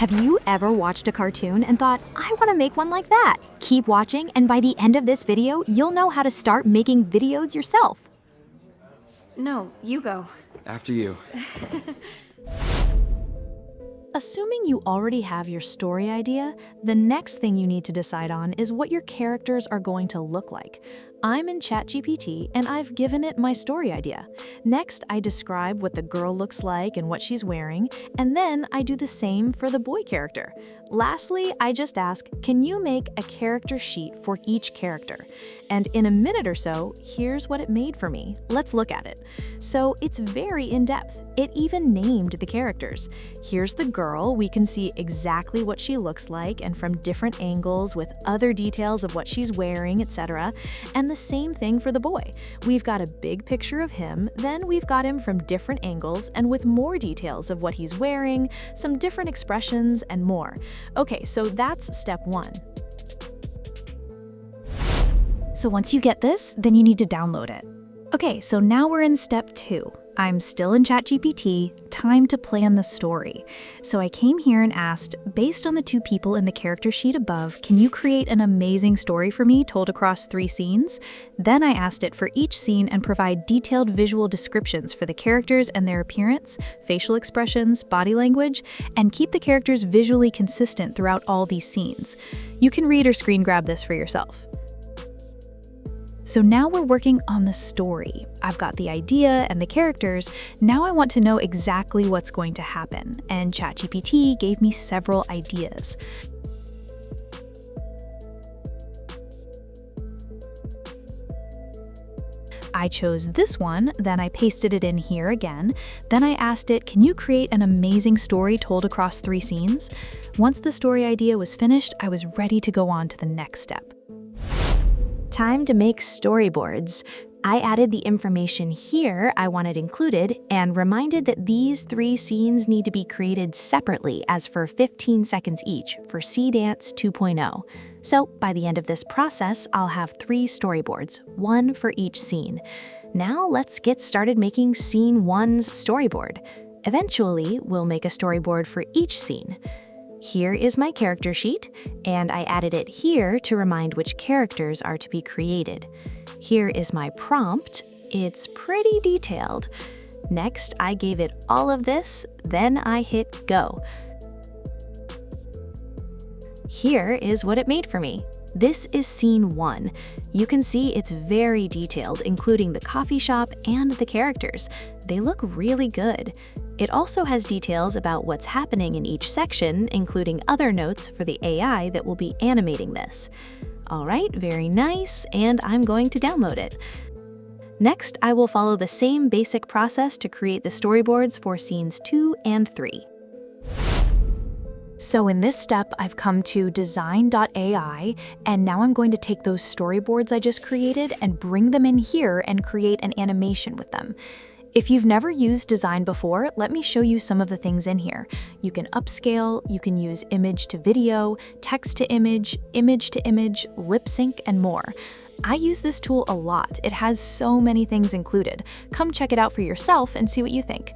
Have you ever watched a cartoon and thought, I want to make one like that? Keep watching, and by the end of this video, you'll know how to start making videos yourself. No, you go. After you. Assuming you already have your story idea, the next thing you need to decide on is what your characters are going to look like. I'm in ChatGPT and I've given it my story idea. Next, I describe what the girl looks like and what she's wearing, and then I do the same for the boy character. Lastly, I just ask, can you make a character sheet for each character? And in a minute or so, here's what it made for me. Let's look at it. So it's very in-depth. It even named the characters. Here's the girl. We can see exactly what she looks like and from different angles with other details of what she's wearing, etc. And the same thing for the boy. We've got a big picture of him, then we've got him from different angles and with more details of what he's wearing, some different expressions, and more. Okay, so that's step 1. So once you get this, then you need to download it. Okay, so now we're in step 2. I'm still in ChatGPT, time to plan the story. So I came here and asked, based on the 2 people in the character sheet above, can you create an amazing story for me told across 3 scenes? Then I asked it for each scene and provide detailed visual descriptions for the characters and their appearance, facial expressions, body language, and keep the characters visually consistent throughout all these scenes. You can read or screen grab this for yourself. So now we're working on the story. I've got the idea and the characters. Now I want to know exactly what's going to happen, and ChatGPT gave me several ideas. I chose this one, then I pasted it in here again. Then I asked it, can you create an amazing story told across 3 scenes? Once the story idea was finished, I was ready to go on to the next step. Time to make storyboards. I added the information here I wanted included and reminded that these 3 scenes need to be created separately as for 15 seconds each for Seedance 2.0. So by the end of this process, I'll have 3 storyboards, 1 for each scene. Now let's get started making scene 1's storyboard. Eventually, we'll make a storyboard for each scene. Here is my character sheet, and I added it here to remind which characters are to be created. Here is my prompt. It's pretty detailed. Next, I gave it all of this, then I hit go. Here is what it made for me. This is scene 1. You can see it's very detailed, including the coffee shop and the characters. They look really good. It also has details about what's happening in each section, including other notes for the AI that will be animating this. All right, very nice, and I'm going to download it. Next, I will follow the same basic process to create the storyboards for scenes 2 and 3. So in this step, I've come to design.ai, and now I'm going to take those storyboards I just created and bring them in here and create an animation with them. If you've never used Design before, let me show you some of the things in here. You can upscale, you can use image to video, text to image to image, lip sync, and more. I use this tool a lot. It has so many things included. Come check it out for yourself and see what you think.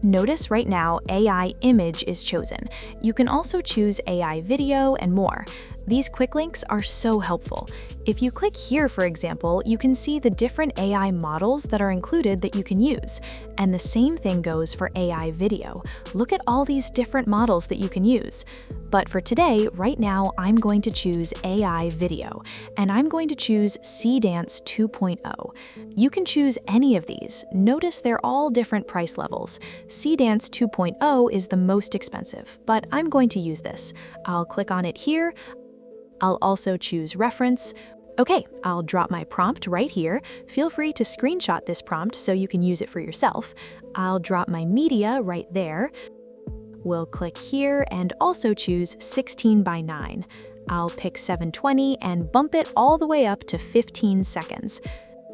Notice right now AI image is chosen. You can also choose AI video and more. These quick links are so helpful. If you click here, for example, you can see the different AI models that are included that you can use. And the same thing goes for AI video. Look at all these different models that you can use. But for today, right now, I'm going to choose AI video, and I'm going to choose Seedance 2.0. You can choose any of these. Notice they're all different price levels. Seedance 2.0 is the most expensive, but I'm going to use this. I'll click on it here. I'll also choose reference. Okay, I'll drop my prompt right here. Feel free to screenshot this prompt so you can use it for yourself. I'll drop my media right there. We'll click here and also choose 16 by 9. I'll pick 720 and bump it all the way up to 15 seconds.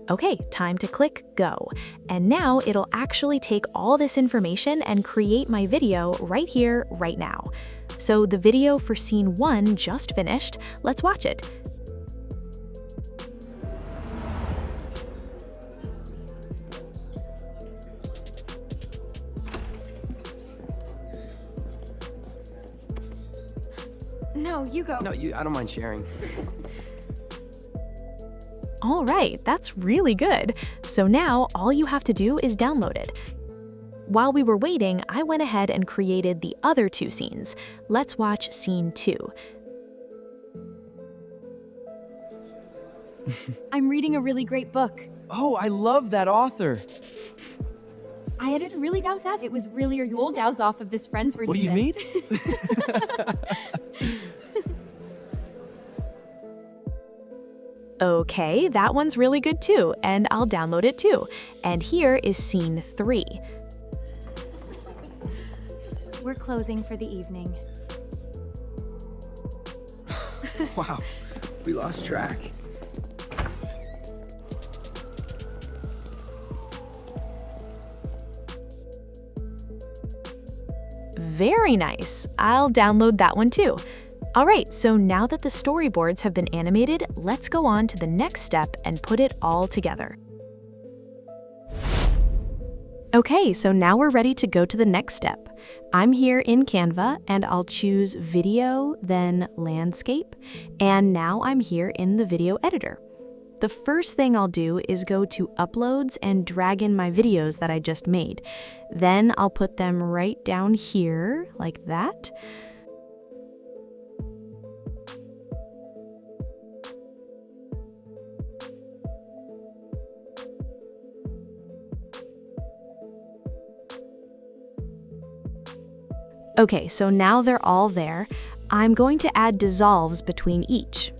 Okay, time to click go. And now it'll actually take all this information and create my video right here, right now. So the video for scene 1 just finished. Let's watch it. No, you go. No, I don't mind sharing. All right, that's really good. So now all you have to do is download it. While we were waiting, I went ahead and created the other two scenes. Let's watch scene 2. I'm reading a really great book. Oh, I love that author. I didn't really doubt that. It was really your old hours off of this friend's routine. What do you mean? Okay, that one's really good too, and I'll download it too. And here is scene 3. We're closing for the evening. Wow, we lost track. Very nice. I'll download that one too. All right, so now that the storyboards have been animated, let's go on to the next step and put it all together. Okay, so now we're ready to go to the next step. I'm here in Canva and I'll choose video, then landscape, and now I'm here in the video editor. The first thing I'll do is go to uploads and drag in my videos that I just made. Then I'll put them right down here like that. Okay, so now they're all there. I'm going to add dissolves between each.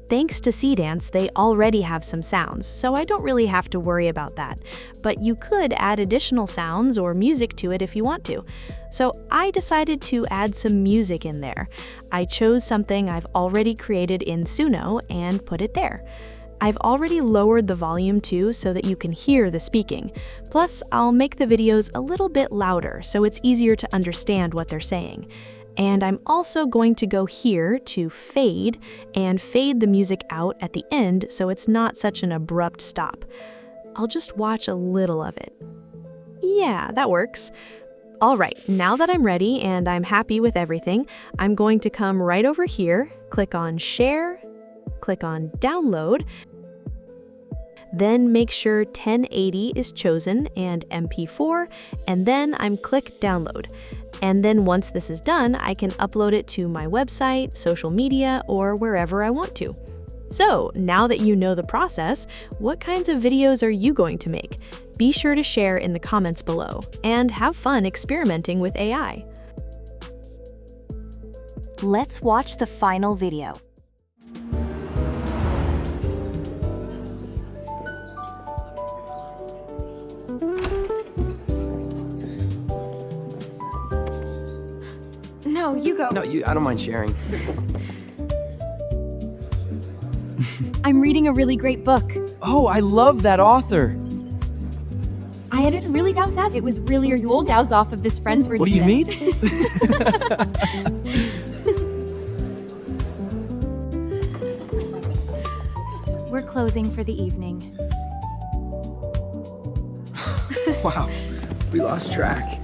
Thanks to Seedance, they already have some sounds, so I don't really have to worry about that. But you could add additional sounds or music to it if you want to. So I decided to add some music in there. I chose something I've already created in Suno and put it there. I've already lowered the volume too so that you can hear the speaking. Plus, I'll make the videos a little bit louder so it's easier to understand what they're saying. And I'm also going to go here to fade and fade the music out at the end so it's not such an abrupt stop. I'll just watch a little of it. Yeah, that works. All right, now that I'm ready and I'm happy with everything, I'm going to come right over here, click on Share, click on Download, then make sure 1080 is chosen and MP4, and then I'm click Download. And then once this is done, I can upload it to my website, social media, or wherever I want to. So now that you know the process, what kinds of videos are you going to make? Be sure to share in the comments below and have fun experimenting with AI. Let's watch the final video. No, you go. No, I don't mind sharing. I'm reading a really great book. Oh, I love that author. I didn't really doubt that. It was really your old hours off of this friend's routine. What do you mean? We're closing for the evening. Wow, we lost track.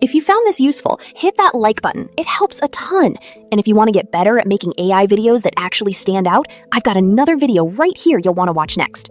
If you found this useful, hit that like button. It helps a ton. And if you want to get better at making AI videos that actually stand out, I've got another video right here you'll want to watch next.